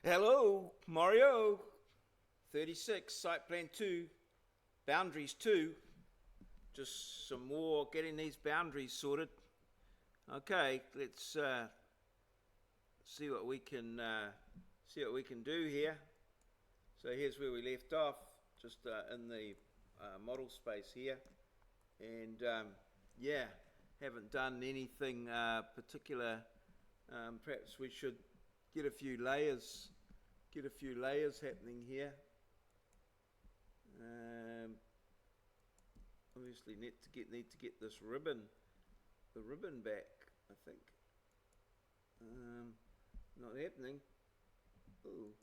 Hello, Mario. 36, site plan 2, boundaries 2. Just some more getting these boundaries sorted. Okay, let's see what we can do here. So here's where we left off, just in the model space here, and yeah, haven't done anything particular. Perhaps we should get a few layers happening here. Obviously need to get this ribbon back, I think. Not happening. Ooh.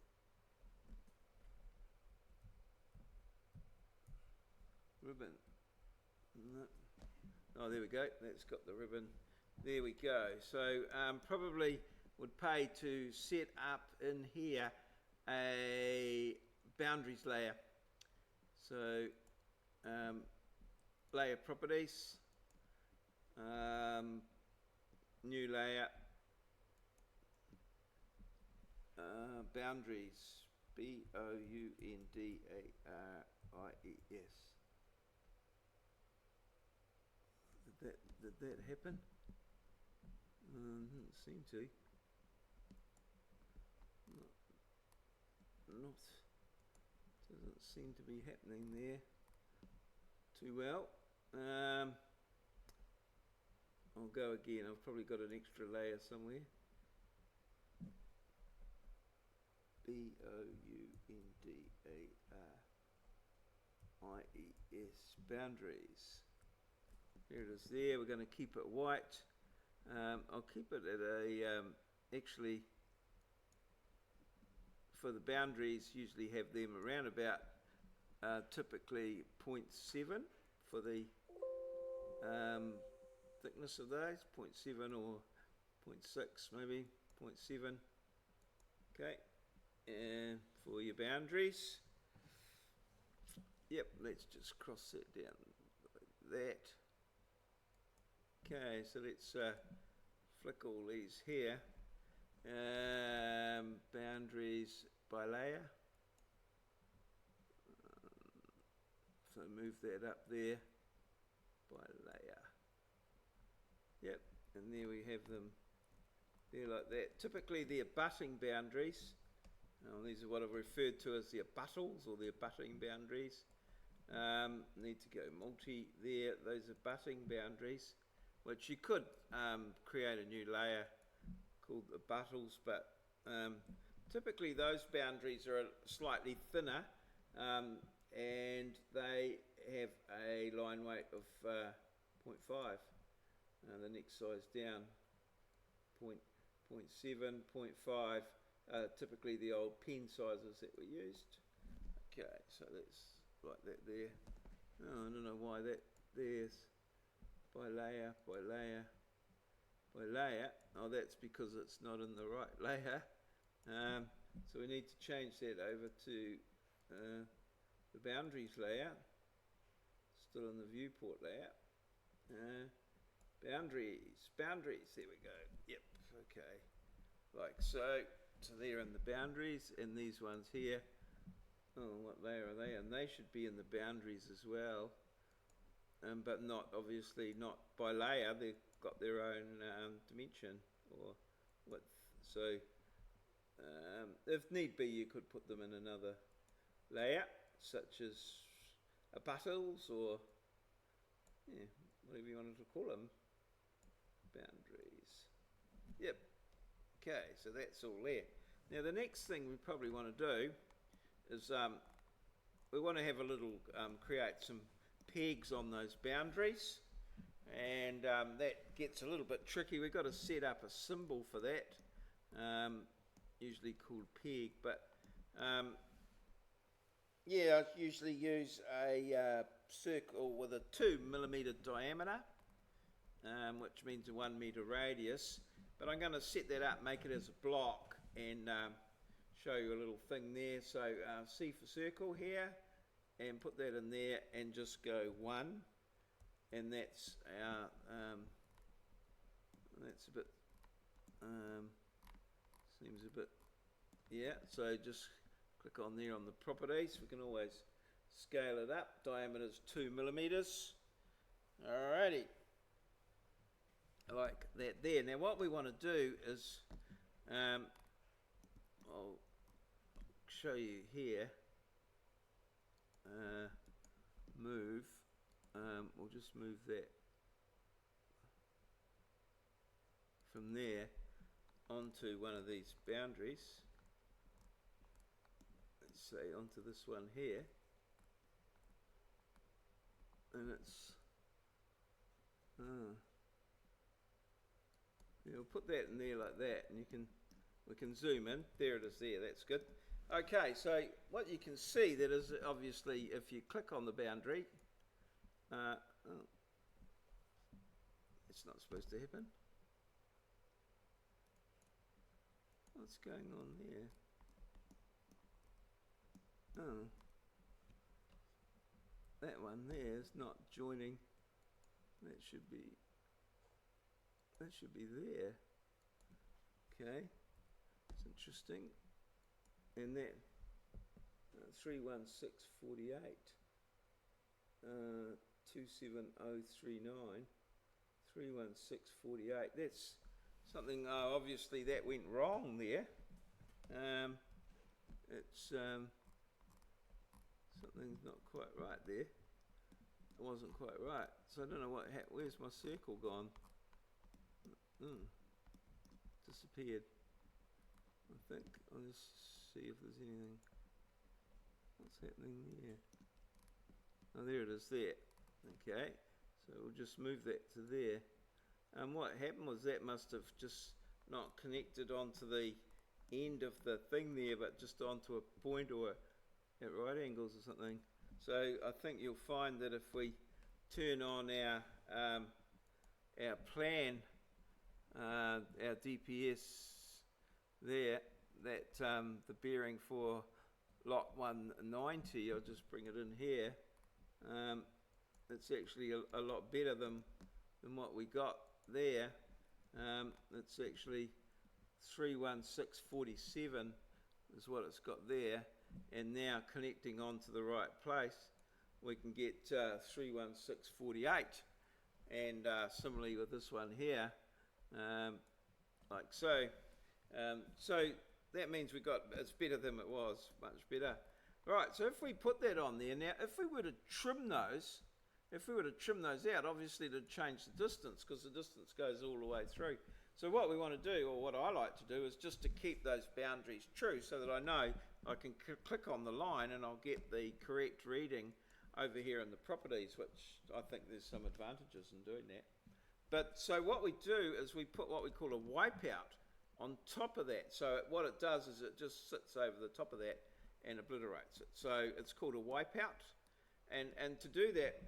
Ribbon. No. Oh, there we go. That's got the ribbon. There we go. So probably would pay to set up in here a boundaries layer. So layer properties, new layer, boundaries, boundaries. Did that happen? Didn't seem to. Not doesn't seem to be happening there too well. I'll go again. I've probably got an extra layer somewhere. boundaries, boundaries. There it is there. We're going to keep it white. I'll keep it at a, actually, for the boundaries, usually have them around about typically 0.7 for the thickness of those, 0.7 or 0.6 maybe, 0.7. Okay, and for your boundaries, yep, let's just cross that down like that. Okay, so let's flick all these here. Boundaries by layer. So move that up there by layer. Yep, and there we have them there like that. Typically the abutting boundaries, these are what I've referred to as the abuttals or the abutting boundaries. Need to go multi there, those abutting boundaries, which you could create a new layer called abuttals, but typically those boundaries are slightly thinner and they have a line weight of 0.5. The next size down, 0.7, 0.5, typically the old pen sizes that were used. Okay, so that's like that there. Oh, I don't know why that there's by layer, by layer, by layer. Oh, that's because it's not in the right layer. So we need to change that over to the boundaries layer. Still in the viewport layer. Boundaries, there we go. Yep, okay. Like so. So they're in the boundaries, and these ones here. Oh, what layer are they? And they should be in the boundaries as well. But not, obviously, not by layer. They've got their own dimension or width. So if need be, you could put them in another layer, such as abuttals or whatever you wanted to call them. Boundaries. Yep. Okay, so that's all there. Now the next thing we probably want to do is we want to have a little create some pegs on those boundaries, and that gets a little bit tricky. We've got to set up a symbol for that, usually called peg, but yeah, I usually use a circle with a 2mm diameter, which means a 1 meter radius, but I'm going to set that up, make it as a block, and show you a little thing there. So C for circle here, and put that in there, and just go 1, and that's our that's a bit seems a bit Yeah, so just click on there on the properties. We can always scale it up. Diameter is 2 millimeters. Alrighty. Like that there. Now what we want to do is, I'll show you here. Move. We'll just move that from there onto one of these boundaries. Let's say onto this one here, and it's yeah, we'll put that in there like that, and we can zoom in. There it is there, that's good. Okay, so what you can see that is obviously if you click on the boundary, it's not supposed to happen. What's going on there? Oh, that one there is not joining. That should be there. Okay, it's interesting. And that 31648 27039 31648. That's something. Obviously that went wrong there. It's something's not quite right there. It wasn't quite right. So I don't know what happened. Where's my circle gone? Disappeared. I think I'll just see if there's anything. What's happening there? Oh, there it is there. Okay, so we'll just move that to there. And what happened was that must have just not connected onto the end of the thing there, but just onto a point or at right angles or something. So I think you'll find that if we turn on our plan, our DPS there, that the bearing for lot 190, I'll just bring it in here, it's actually a lot better than what we got there. It's actually 31647 is what it's got there, and now connecting onto the right place we can get 31648, and similarly with this one here, like so. So that means we got, it's better than it was, much better. Right, so if we put that on there, now if we were to trim those, out, obviously it'd change the distance, because the distance goes all the way through. So what we want to do, or what I like to do, is just to keep those boundaries true, so that I know I can click on the line and I'll get the correct reading over here in the properties, which I think there's some advantages in doing that. But so what we do is we put what we call a wipeout on top of that. So what it does is it just sits over the top of that and obliterates it. So it's called a wipeout. And to do that,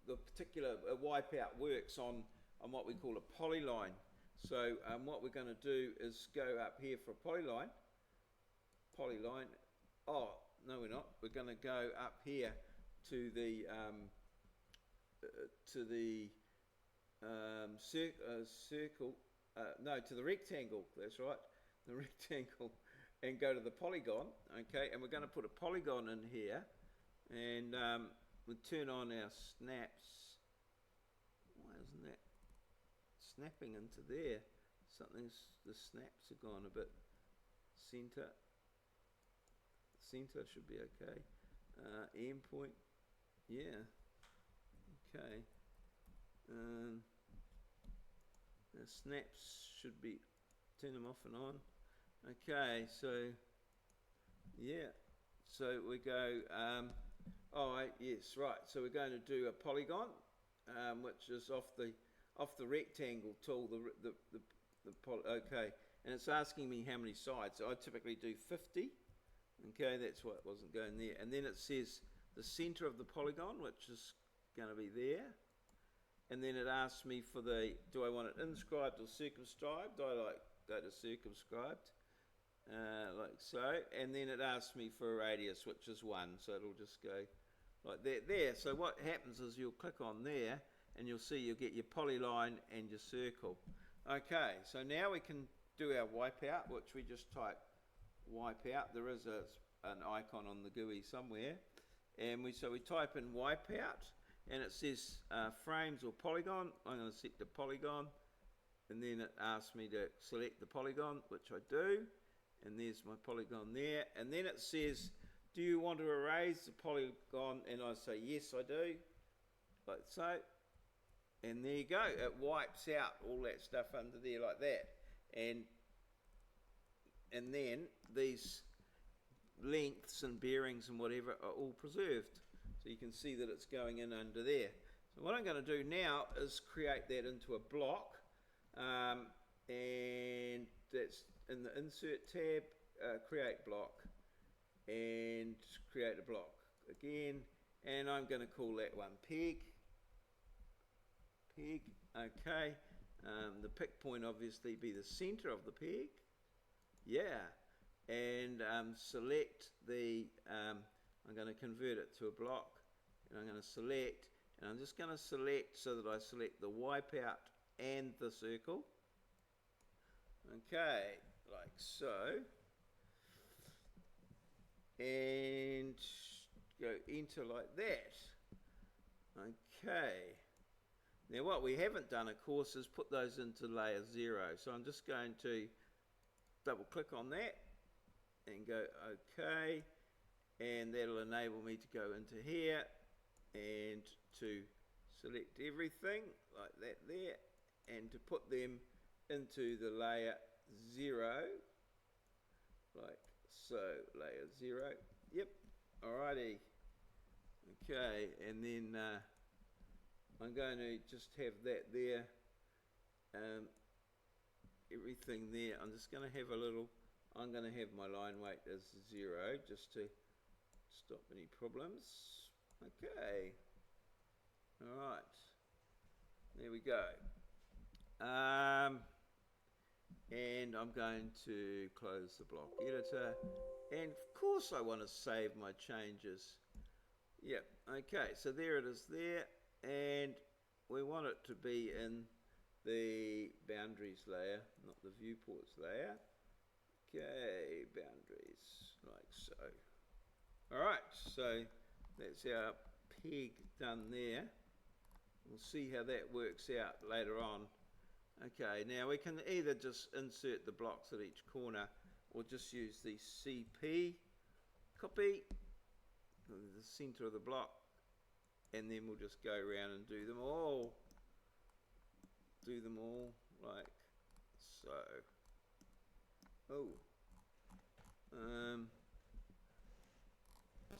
the particular wipeout works on what we call a polyline. So what we're going to do is go up here for a polyline. Oh, no we're not. We're going to go up here to the to the rectangle, that's right, the rectangle, and go to the polygon, okay, and we're going to put a polygon in here, and we'll turn on our snaps. Why isn't that snapping into there? The snaps have gone a bit center should be okay. End point, yeah, okay. The snaps should be, turn them off and on. Okay, so yeah, so we go, yes, right, so we're going to do a polygon, which is off the rectangle tool, okay, and it's asking me how many sides. So I typically do 50, okay, that's what wasn't going there, and then it says the center of the polygon, which is going to be there. And then it asks me for do I want it inscribed or circumscribed? I go to circumscribed, like so. And then it asks me for a radius, which is 1. So it'll just go like that there. So what happens is you'll click on there, and you'll see you'll get your polyline and your circle. Okay, so now we can do our wipeout, which we just type wipeout. There is an icon on the GUI somewhere, and so we type in wipeout, and it says frames or polygon. I'm going to set the polygon, and then it asks me to select the polygon, which I do, and there's my polygon there. And then it says, do you want to erase the polygon? And I say yes, I do, like so. And there you go, it wipes out all that stuff under there like that. And then these lengths and bearings and whatever are all preserved. So you can see that it's going in under there. So what I'm going to do now is create that into a block. And that's in the Insert tab, Create Block. And create a block again. And I'm going to call that one Peg. Peg, okay. The pick point obviously be the center of the peg. Yeah, and select the, I'm going to convert it to a block, and I'm going to select, and I'm just going to select so that I select the wipeout and the circle. Okay, like so. And go enter like that. Okay. Now what we haven't done, of course, is put those into layer 0. So I'm just going to double click on that and go OK, and that'll enable me to go into here and to select everything like that there, and to put them into the layer 0, like so, layer 0. Yep, alrighty. Okay, and then I'm going to just have that there, everything there. I'm just going to have a little, I'm going to have my line weight as 0 just to stop any problems. Okay, alright, there we go. And I'm going to close the block editor, and of course I want to save my changes. Yep, okay, so there it is there, and we want it to be in the boundaries layer, not the viewports layer. Okay, boundaries, like so. Alright, so that's our peg done there. We'll see how that works out later on. Okay, now we can either just insert the blocks at each corner, or just use the CP, copy, the center of the block, and then we'll just go around and do them all. Do them all like so. Oh,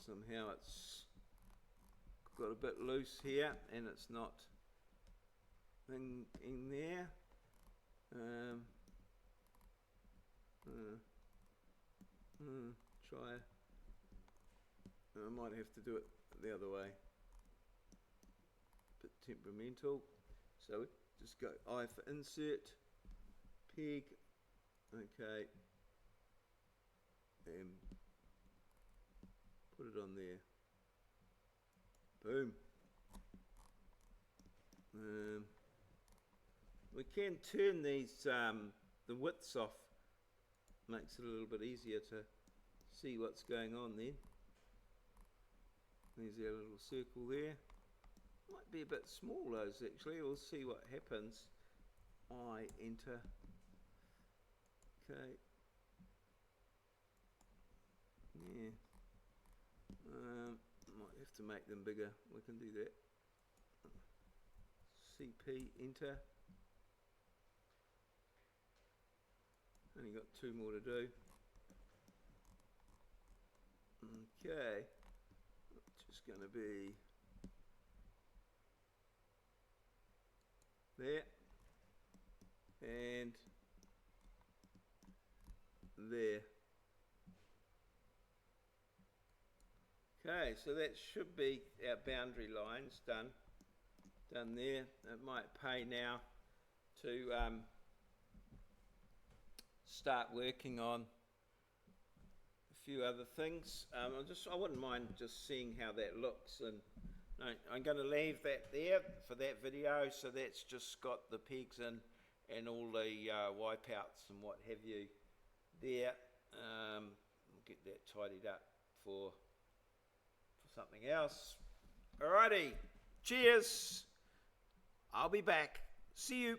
somehow it's got a bit loose here, and it's not in there. Try. I might have to do it the other way. Bit temperamental. So just go I for insert, peg, okay, and put it on there. Boom. We can turn these the widths off. Makes it a little bit easier to see what's going on then. There's our little circle there. Might be a bit small those actually. We'll see what happens. I enter. Okay. Yeah. Might have to make them bigger. We can do that. CP, enter. Only got 2 more to do. Okay. Just going to be there and there. Okay, so that should be our boundary lines done there. It might pay now to start working on a few other things. I wouldn't mind just seeing how that looks, and I'm going to leave that there for that video. So that's just got the pegs in and all the wipeouts and what have you there. tidied up for something else. Alrighty, cheers. I'll be back. See you.